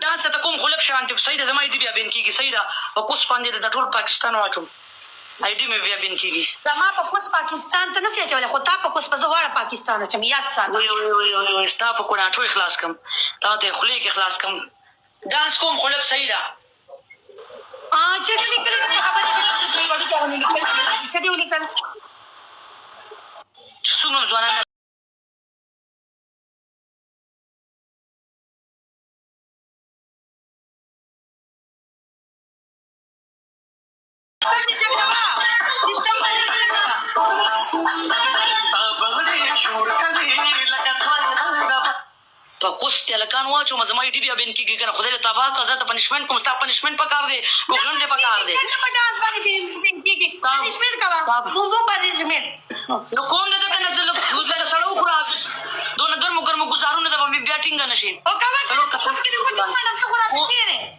ډانس ته کوم خو لږ شان دی صحیح ده زما ایډي بیا بین کېږي صحیح ده په کوس باندې د ټول پاکستان واچوم ایډي مې بیا بین کېږي زما په کوس پاکستان ته نه سي اچولی خو تا په کوس په زه غواړه پاکستان اچم یاد ساته ستا په کوډه ټول خلاص کړم تا ته یې خولې کې خلاص کړم ډانس کوم خو لږ صحیح ده څه دې لیکلي دي په خبرې کې وړوکي غوندې لیکلي څه دې ولیکل څومره ځوانان په کوس تلکان واچوم زما ایډي بیا بین کېږي که نه خدای له تباه کړه زه ته پنشمنټ کوم ستا پنشمنټ پکار دی ګوګلن دی پکار دی څنګه په ډانس باندې بین کېږي پنشمنټ کوه بومبو پنشمنټ نو کوم نه ده که نه زه لږ سړه وکړه دونه ګرمو ګرمو ګزارونه ده به مې بیا ټینګه نه شي او کوه چې په کوس کې د کوټې په ډانس ته خو راځي